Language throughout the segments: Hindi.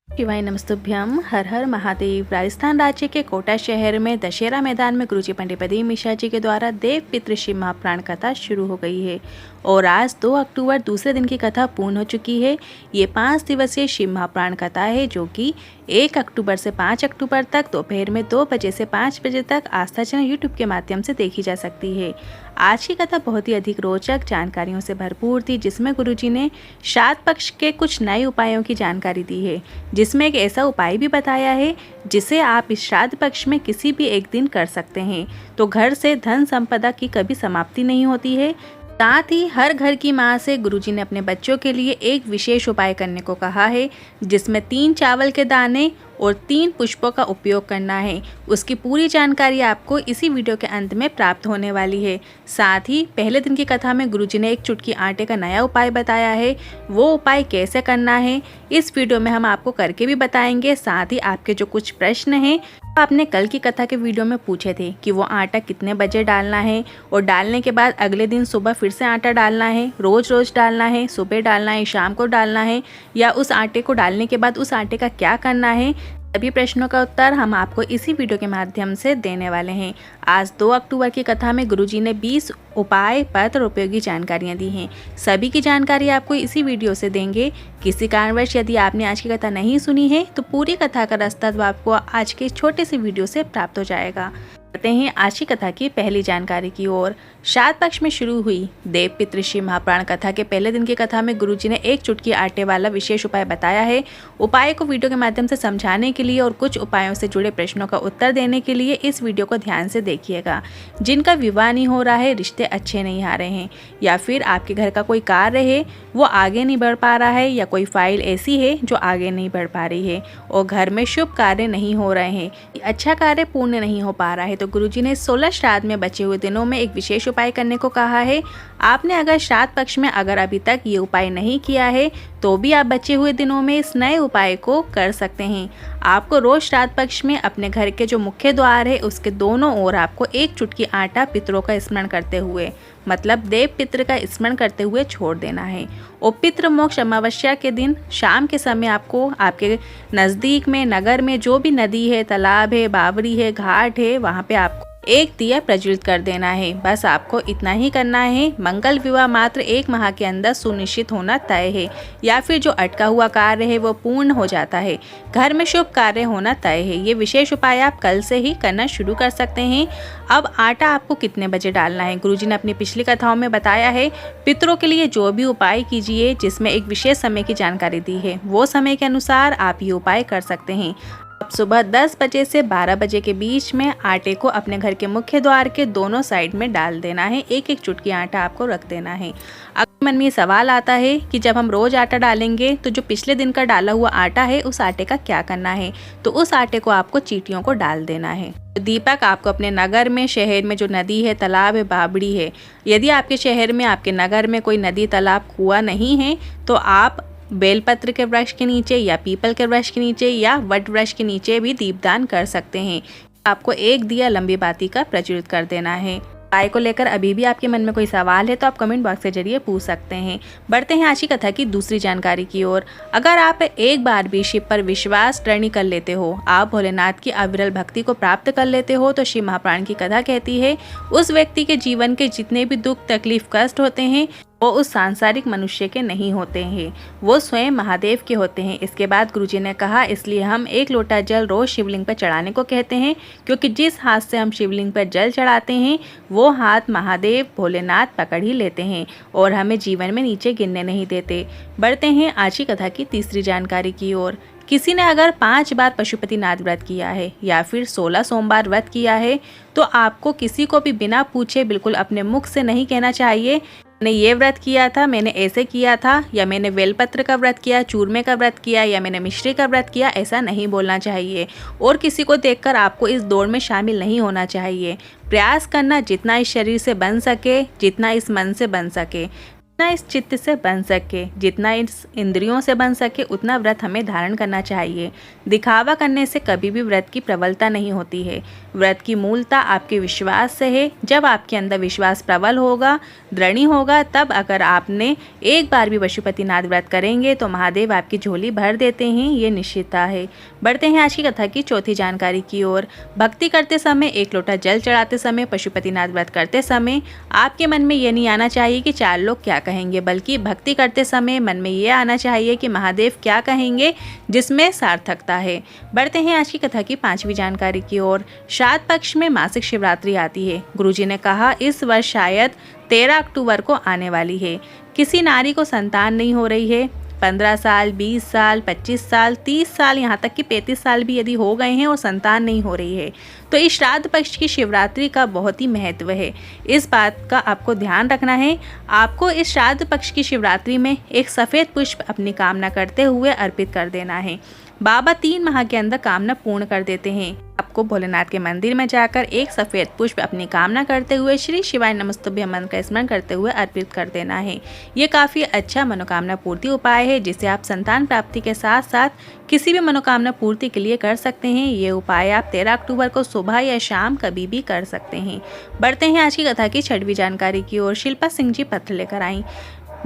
शिवाय नमस्तुभ्यम। हर हर महादेव। राजस्थान राज्य के कोटा शहर में दशहरा मैदान में गुरुजी पंडित प्रदीप मिश्रा जी के द्वारा देव पितृ शिव महाप्राण कथा शुरू हो गई है और आज 2 अक्टूबर दूसरे दिन की कथा पूर्ण हो चुकी है। ये 5 दिवसीय शिव महाप्राण कथा है जो कि 1 अक्टूबर से 5 अक्टूबर तक दोपहर में 2 बजे से 5 बजे तक आस्था चैनल यूट्यूब के माध्यम से देखी जा सकती है। आज की कथा बहुत ही अधिक रोचक जानकारियों से भरपूर थी, जिसमें गुरुजी ने श्राद्ध पक्ष के कुछ नए उपायों की जानकारी दी है, जिसमें एक ऐसा उपाय भी बताया है जिसे आप इस श्राद्ध पक्ष में किसी भी एक दिन कर सकते हैं, तो घर से धन संपदा की कभी समाप्ति नहीं होती है। साथ ही हर घर की मां से गुरुजी ने अपने बच्चों के लिए एक विशेष उपाय करने को कहा है, जिसमें 3 चावल के दाने और 3 पुष्पों का उपयोग करना है। उसकी पूरी जानकारी आपको इसी वीडियो के अंत में प्राप्त होने वाली है। साथ ही पहले दिन की कथा में गुरुजी ने 1 चुटकी आटे का नया उपाय बताया है, वो उपाय कैसे करना है इस वीडियो में हम आपको करके भी बताएंगे। साथ ही आपके जो कुछ प्रश्न हैं आपने कल की कथा के वीडियो में पूछे थे कि वो आटा कितने बजे डालना है और डालने के बाद अगले दिन सुबह फिर से आटा डालना है, रोज रोज डालना है, सुबह डालना है, शाम को डालना है, या उस आटे को डालने के बाद उस आटे का क्या करना है, सभी प्रश्नों का उत्तर हम आपको इसी वीडियो के माध्यम से देने वाले हैं। आज 2 अक्टूबर की कथा में गुरुजी ने 20 उपाय पत्र उपयोगी जानकारियां दी हैं। सभी की जानकारी आपको इसी वीडियो से देंगे। किसी कारणवश यदि आपने आज की कथा नहीं सुनी है तो पूरी कथा का रास्ता आपको आज के छोटे से वीडियो से प्राप्त हो जाएगा। करते हैं आज की कथा की पहली जानकारी की ओर। श्राद्ध पक्ष में शुरू हुई देव पितृ शिव महाप्राण कथा के पहले दिन की कथा में गुरुजी ने 1 चुटकी आटे वाला विशेष उपाय बताया है। उपाय को वीडियो के माध्यम से समझाने के लिए और कुछ उपायों से जुड़े प्रश्नों का उत्तर देने के लिए इस वीडियो को ध्यान से देखिएगा। जिनका विवाह नहीं हो रहा है, रिश्ते अच्छे नहीं आ रहे हैं, या फिर आपके घर का कोई कार्य है वो आगे नहीं बढ़ पा रहा है, या कोई फाइल ऐसी है जो आगे नहीं बढ़ पा रही है और घर में शुभ कार्य नहीं हो रहे हैं, अच्छा कार्य पूर्ण नहीं हो पा रहा है, तो गुरुजी ने 16 श्राद्ध में बचे हुए दिनों में एक विशेष उपाय करने को कहा है। आपने अगर श्राद्ध पक्ष में अगर अभी तक ये उपाय नहीं किया है तो भी आप बचे हुए दिनों में इस नए उपाय को कर सकते हैं। आपको रोज श्राद्ध पक्ष में अपने घर के जो मुख्य द्वार है उसके दोनों ओर आपको 1 चुटकी आटा पितरों का स्मरण करते हुए, मतलब देव पितृ का स्मरण करते हुए छोड़ देना है। और पितृ मोक्ष अमावस्या के दिन शाम के समय आपको आपके नज़दीक में नगर में जो भी नदी है, तालाब है, बावड़ी है, घाट है, वहाँ पे आपको 1 दिया प्रज्वलित कर देना है। बस आपको इतना ही करना है। मंगल विवाह मात्र 1 माह के अंदर सुनिश्चित होना तय है, या फिर जो अटका हुआ कार्य है वो पूर्ण हो जाता है। घर में शुभ कार्य होना तय है। ये विशेष उपाय आप कल से ही करना शुरू कर सकते हैं। अब आटा आपको कितने बजे डालना है, गुरुजी ने अपनी पिछली कथाओं में बताया है। पितरों के लिए जो भी उपाय कीजिए जिसमें एक विशेष समय की जानकारी दी है, वो समय के अनुसार आप ये उपाय कर सकते हैं। अब सुबह 10 बजे से 12 बजे के बीच में आटे को अपने घर के मुख्य द्वार के दोनों साइड में डाल देना है। 1-1 चुटकी आटा आपको रख देना है। अगर मन में सवाल आता है कि जब हम रोज आटा डालेंगे तो जो पिछले दिन का डाला हुआ आटा है उस आटे का क्या करना है, तो उस आटे को आपको चींटियों को डाल देना है। दीपक आपको अपने नगर में, शहर में जो नदी है, तालाब है, बावड़ी है, यदि आपके शहर में, आपके नगर में कोई नदी, तालाब, कुआं नहीं है तो आप बेलपत्र के वृक्ष के नीचे या पीपल के वृक्ष के नीचे या वट वृक्ष के नीचे भी दीपदान कर सकते हैं। आपको 1 दिया लंबी बाती का प्रज्वलित कर देना है। उपाय को लेकर अभी भी आपके मन में कोई सवाल है तो आप कमेंट बॉक्स के जरिए पूछ सकते हैं। बढ़ते हैं आज की कथा की दूसरी जानकारी की ओर। अगर आप एक बार भी शिव पर विश्वास दृढ़ कर लेते हो, आप भोलेनाथ की अविरल भक्ति को प्राप्त कर लेते हो, तो शिव महाप्राण की कथा कहती है उस व्यक्ति के जीवन के जितने भी दुख, तकलीफ, कष्ट होते हैं वो उस सांसारिक मनुष्य के नहीं होते हैं, वो स्वयं महादेव के होते हैं। इसके बाद गुरुजी ने कहा, इसलिए हम 1 लोटा जल रोज शिवलिंग पर चढ़ाने को कहते हैं, क्योंकि जिस हाथ से हम शिवलिंग पर जल चढ़ाते हैं वो हाथ महादेव भोलेनाथ पकड़ ही लेते हैं और हमें जीवन में नीचे गिरने नहीं देते। बढ़ते हैं आज की कथा की तीसरी जानकारी की ओर। किसी ने अगर 5 बार पशुपतिनाथ व्रत किया है या फिर 16 सोमवार व्रत किया है तो आपको किसी को भी बिना पूछे बिल्कुल अपने मुख से नहीं कहना चाहिए मैंने ये व्रत किया था, मैंने ऐसे किया था, या मैंने बेलपत्र का व्रत किया, चूरमे का व्रत किया, या मैंने मिश्री का व्रत किया। ऐसा नहीं बोलना चाहिए और किसी को देखकर आपको इस दौड़ में शामिल नहीं होना चाहिए। प्रयास करना जितना इस शरीर से बन सके, जितना इस मन से बन सके। जितना इस चित्त से बन सके, जितना इस इंद्रियों से बन सके, उतना व्रत हमें धारण करना चाहिए। दिखावा करने से कभी भी व्रत की प्रबलता नहीं होती है। व्रत की मूलता आपके विश्वास से है। जब आपके अंदर विश्वास प्रबल होगा, दृढ़ होगा, तब अगर आपने एक बार भी पशुपतिनाथ व्रत करेंगे तो महादेव आपकी झोली भर देते हैं, ये निश्चितता है। बढ़ते हैं आज की कथा की चौथी जानकारी की ओर। भक्ति करते समय, एक लोटा जल चढ़ाते समय, पशुपतिनाथ व्रत करते समय आपके मन में ये नहीं आना चाहिए कि चार लोग क्या कहेंगे, बल्कि भक्ति करते समय मन में ये आना चाहिए कि महादेव क्या कहेंगे, जिसमें सार्थकता है। बढ़ते हैं आज की कथा की पांचवी जानकारी की ओर। श्राद्ध पक्ष में मासिक शिवरात्रि आती है। गुरुजी ने कहा इस वर्ष शायद 13 अक्टूबर को आने वाली है। किसी नारी को संतान नहीं हो रही है। 15 साल, 20 साल, 25 साल, 30 साल, यहाँ तक कि 35 साल भी यदि हो गए हैं और संतान नहीं हो रही है, तो इस श्राद्ध पक्ष की शिवरात्रि का बहुत ही महत्व है। इस बात का आपको ध्यान रखना है। आपको इस श्राद्ध पक्ष की शिवरात्रि में एक सफ़ेद पुष्प अपनी कामना करते हुए अर्पित कर देना है। बाबा 3 माह के अंदर कामना पूर्ण कर देते हैं। आपको भोलेनाथ के मंदिर में जाकर एक सफ़ेद पुष्प अपनी कामना करते हुए श्री शिवाय नमस्तुभ्यं मंत्र का स्मरण करते हुए अर्पित कर देना है। ये काफ़ी अच्छा मनोकामना पूर्ति उपाय है, जिसे आप संतान प्राप्ति के साथ साथ किसी भी मनोकामना पूर्ति के लिए कर सकते हैं। ये उपाय आप 13 अक्टूबर को सुबह या शाम कभी भी कर सकते हैं। बढ़ते हैं आज की कथा की छठवीं जानकारी की ओर। शिल्पा सिंह जी पत्र लेकर आई।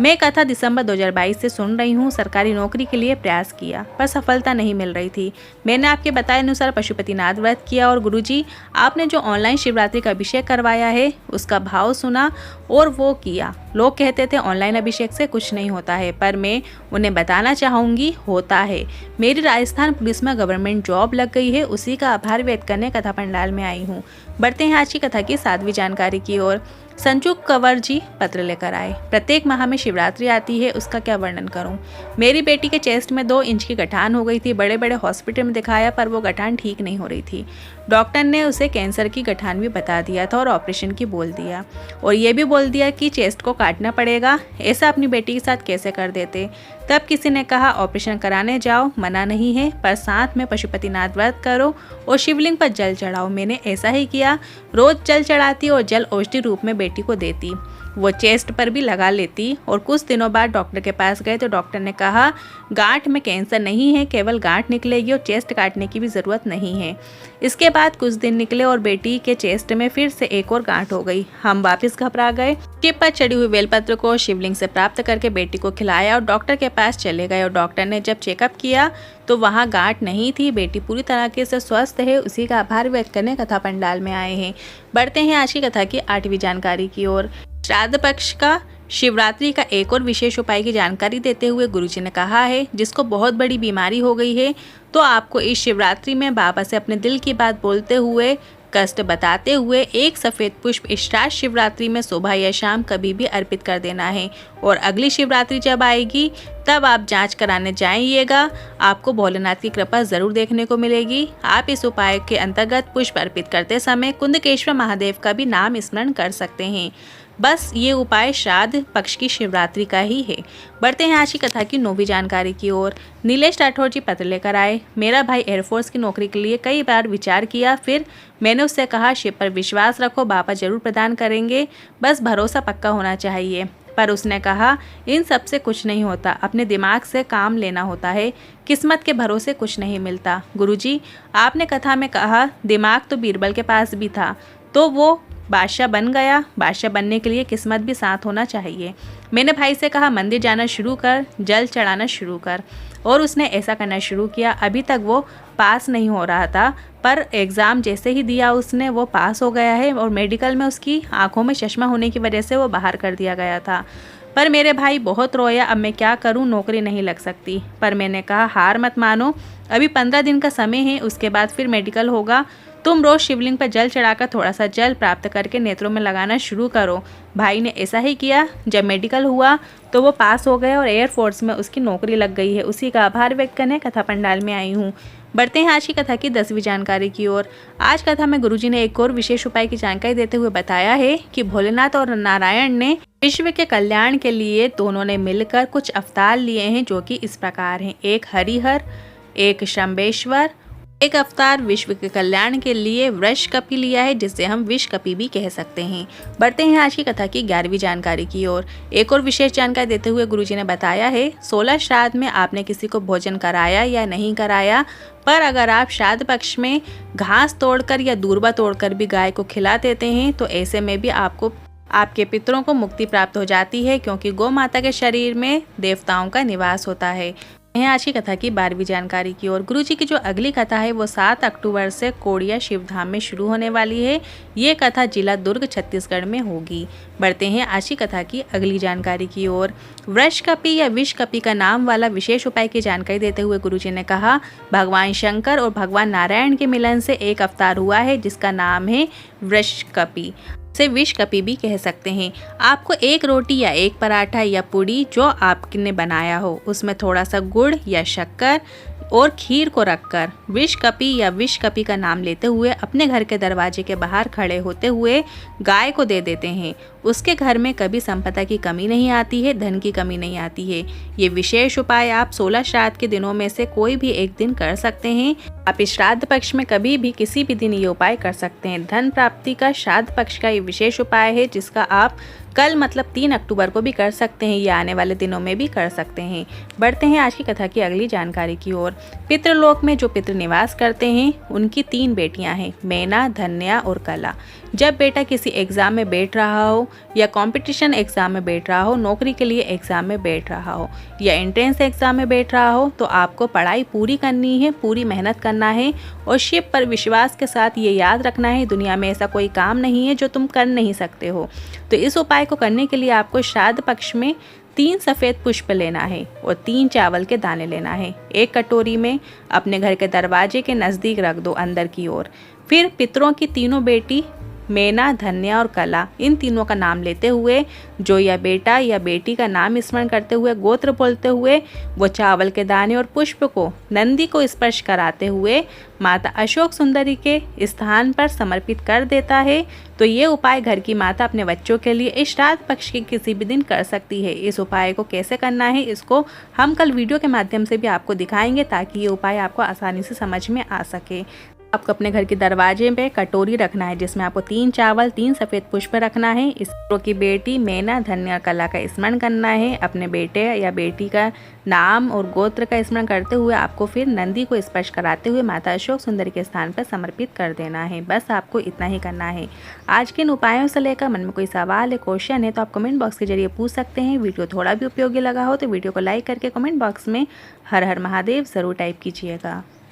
मैं कथा दिसंबर 2022 से सुन रही हूँ। सरकारी नौकरी के लिए प्रयास किया पर सफलता नहीं मिल रही थी। मैंने आपके बताए अनुसार पशुपतिनाथ व्रत किया और गुरुजी आपने जो ऑनलाइन शिवरात्रि का अभिषेक करवाया है उसका भाव सुना और वो किया। लोग कहते थे ऑनलाइन अभिषेक से कुछ नहीं होता है, पर मैं उन्हें बताना चाहूँगी होता है। मेरी राजस्थान पुलिस में गवर्नमेंट जॉब लग गई है, उसी का आभार व्यक्त करने कथा पंडाल में आई हूँ। बढ़ते हैं आज की कथा की 7वीं जानकारी की ओर। संजू कंवर जी पत्र लेकर आए। प्रत्येक माह में शिवरात्रि आती है, उसका क्या वर्णन करूं। मेरी बेटी के चेस्ट में 2 इंच की गठान हो गई थी। बड़े बड़े हॉस्पिटल में दिखाया पर वो गठान ठीक नहीं हो रही थी। डॉक्टर ने उसे कैंसर की गठान भी बता दिया था और ऑपरेशन की बोल दिया, और ये भी बोल दिया कि चेस्ट को काटना पड़ेगा। ऐसा अपनी बेटी के साथ कैसे कर देते। तब किसी ने कहा ऑपरेशन कराने जाओ, मना नहीं है, पर साथ में पशुपतिनाथ व्रत करो और शिवलिंग पर जल चढ़ाओ। मैंने ऐसा ही किया। रोज जल चढ़ाती और जल औषधि रूप में बेटी को देती। वो चेस्ट पर भी लगा लेती और कुछ दिनों बाद डॉक्टर के पास गए तो डॉक्टर ने कहा गांठ में कैंसर नहीं है, केवल गांठ निकलेगी और चेस्ट काटने की भी ज़रूरत नहीं है। इसके बाद कुछ दिन निकले और बेटी के चेस्ट में फिर से एक और गांठ हो गई। हम वापस घबरा गए। शिव पर चढ़ी हुई बेलपत्र को शिवलिंग से प्राप्त करके बेटी को खिलाया और डॉक्टर के पास चले गए और डॉक्टर ने जब चेकअप किया तो वहाँ गांठ नहीं थी। बेटी पूरी तरीके से स्वस्थ है, उसी का आभार व्यक्त करने कथा पंडाल में आए हैं। बढ़ते हैं आज की कथा की 8वीं जानकारी की ओर। श्राद्ध पक्ष का शिवरात्रि का एक और विशेष उपाय की जानकारी देते हुए गुरुजी ने कहा है जिसको बहुत बड़ी बीमारी हो गई है तो आपको इस शिवरात्रि में बाबा से अपने दिल की बात बोलते हुए, कष्ट बताते हुए एक सफ़ेद पुष्प इस श्राद्ध शिवरात्रि में सुबह या शाम कभी भी अर्पित कर देना है। और अगली शिवरात्रि जब आएगी तब आप जांच कराने जाइएगा, आपको भोलेनाथ की कृपा जरूर देखने को मिलेगी। आप इस उपाय के अंतर्गत पुष्प अर्पित करते समय कुंदकेश्वर महादेव का भी नाम स्मरण कर सकते हैं। बस ये उपाय श्राद्ध पक्ष की शिवरात्रि का ही है। बढ़ते हैं आज की कथा की 9वीं जानकारी की ओर। नीलेश राठौर जी पत्र लेकर आए। मेरा भाई एयरफोर्स की नौकरी के लिए कई बार विचार किया, फिर मैंने उससे कहा शिव पर विश्वास रखो, बाबा जरूर प्रदान करेंगे, बस भरोसा पक्का होना चाहिए। पर उसने कहा इन सब से कुछ नहीं होता, अपने दिमाग से काम लेना होता है, किस्मत के भरोसे कुछ नहीं मिलता। गुरुजी आपने कथा में कहा दिमाग तो बीरबल के पास भी था तो वो बादशाह बन गया। बादशाह बनने के लिए किस्मत भी साथ होना चाहिए। मैंने भाई से कहा मंदिर जाना शुरू कर, जल चढ़ाना शुरू कर, और उसने ऐसा करना शुरू किया। अभी तक वो पास नहीं हो रहा था, पर एग्ज़ाम जैसे ही दिया उसने वो पास हो गया है और मेडिकल में उसकी आंखों में चश्मा होने की वजह से वो बाहर कर दिया गया था। पर मेरे भाई बहुत रोया, अब मैं क्या करूं, नौकरी नहीं लग सकती। पर मैंने कहा हार मत मानो, अभी 15 दिन का समय है, उसके बाद फिर मेडिकल होगा। तुम रोज शिवलिंग पर जल चढ़ाकर थोड़ा सा जल प्राप्त करके नेत्रों में लगाना शुरू करो। भाई ने ऐसा ही किया। जब मेडिकल हुआ तो वो पास हो गया और एयरफोर्स में उसकी नौकरी लग गई है, उसी का आभार व्यक्त करने कथा पंडाल में आई हूँ। बढ़ते हैं आज की कथा की 10वीं जानकारी की ओर। आज कथा में गुरुजी ने एक और विशेष उपाय की जानकारी देते हुए बताया है कि भोलेनाथ और नारायण ने विश्व के कल्याण के लिए दोनों ने मिलकर कुछ अवतार लिए हैं जो कि इस प्रकार हैं। एक हरिहर, एक शंबेश्वर एक अवतार विश्व के कल्याण के लिए वृष कपि लिया है, जिसे हम विष कपि भी कह सकते हैं। बढ़ते हैं आज की कथा की 11वीं जानकारी की ओर। एक और विशेष जानकारी देते हुए गुरुजी ने बताया है, 16 श्राद्ध में आपने किसी को भोजन कराया या नहीं कराया, पर अगर आप श्राद्ध पक्ष में घास तोड़कर या दूर्बा तोड़कर भी गाय को खिला देते हैं तो ऐसे में भी आपके पितरों को मुक्ति प्राप्त हो जाती है, क्योंकि गौ माता के शरीर में देवताओं का निवास होता है। आज की कथा की 12वीं जानकारी की ओर। गुरुजी की जो अगली कथा है वो 7 अक्टूबर से कोड़िया शिवधाम में शुरू होने वाली है। ये कथा जिला दुर्ग छत्तीसगढ़ में होगी। बढ़ते हैं आज की कथा की अगली जानकारी की ओर। वृष कपि या विष कपि का नाम वाला विशेष उपाय की जानकारी देते हुए गुरुजी ने कहा, भगवान शंकर और भगवान नारायण के मिलन से एक अवतार हुआ है जिसका नाम है वृष कपि, से विष कपि भी कह सकते हैं। आपको एक रोटी या एक पराठा या पूड़ी जो आपने बनाया हो उसमें थोड़ा सा गुड़ या शक्कर और खीर को रखकर विष कपि या विष कपि का नाम लेते हुए अपने घर के दरवाजे के बाहर खड़े होते हुए गाय को दे देते हैं। उसके घर में कभी संपदा की कमी नहीं आती है, धन की कमी नहीं आती है। ये विशेष उपाय आप 16 श्राद्ध के दिनों में से कोई भी एक दिन कर सकते हैं। आप इस श्राद्ध पक्ष में कभी भी किसी भी दिन ये उपाय कर सकते हैं। धन प्राप्ति का श्राद्ध पक्ष का ये विशेष उपाय है जिसका आप कल मतलब 3 अक्टूबर को भी कर सकते हैं या आने वाले दिनों में भी कर सकते हैं। बढ़ते हैं आज की कथा की अगली जानकारी की ओर। पितृलोक में जो पितृ निवास करते हैं उनकी 3 बेटियां हैं, मैना, धन्या और कला। जब बेटा किसी एग्ज़ाम में बैठ रहा हो या कंपटीशन एग्ज़ाम में बैठ रहा हो, नौकरी के लिए एग्ज़ाम में बैठ रहा हो या एंट्रेंस एग्ज़ाम में बैठ रहा हो, तो आपको पढ़ाई पूरी करनी है, पूरी मेहनत करना है और शिव पर विश्वास के साथ ये याद रखना है, दुनिया में ऐसा कोई काम नहीं है जो तुम कर नहीं सकते हो। तो इस उपाय को करने के लिए आपको श्राद्ध पक्ष में 3 सफ़ेद पुष्प लेना है और 3 चावल के दाने लेना है। एक कटोरी में अपने घर के दरवाजे के नज़दीक रख दो अंदर की ओर। फिर पितरों की तीनों बेटी मैना, धन्या और कला, इन तीनों का नाम लेते हुए जो या बेटा या बेटी का नाम स्मरण करते हुए गोत्र बोलते हुए वो चावल के दाने और पुष्प को नंदी को स्पर्श कराते हुए माता अशोक सुंदरी के स्थान पर समर्पित कर देता है। तो ये उपाय घर की माता अपने बच्चों के लिए इस श्राद्ध पक्ष के किसी भी दिन कर सकती है। इस उपाय को कैसे करना है इसको हम कल वीडियो के माध्यम से भी आपको दिखाएंगे ताकि ये उपाय आपको आसानी से समझ में आ सके। आपको अपने घर के दरवाजे पे कटोरी रखना है जिसमें आपको 3 चावल, 3 सफ़ेद पुष्प रखना है। इसरो की बेटी मैना, धन्या, कला का स्मरण करना है। अपने बेटे या बेटी का नाम और गोत्र का स्मरण करते हुए आपको फिर नंदी को स्पर्श कराते हुए माता अशोक सुंदरी के स्थान पर समर्पित कर देना है। बस आपको इतना ही करना है। आज के इन उपायों से लेकर मन में कोई सवाल है, क्वेश्चन है तो आप कमेंट बॉक्स के जरिए पूछ सकते हैं। वीडियो थोड़ा भी उपयोगी लगा हो तो वीडियो को लाइक करके कमेंट बॉक्स में हर हर महादेव ज़रूर टाइप कीजिएगा।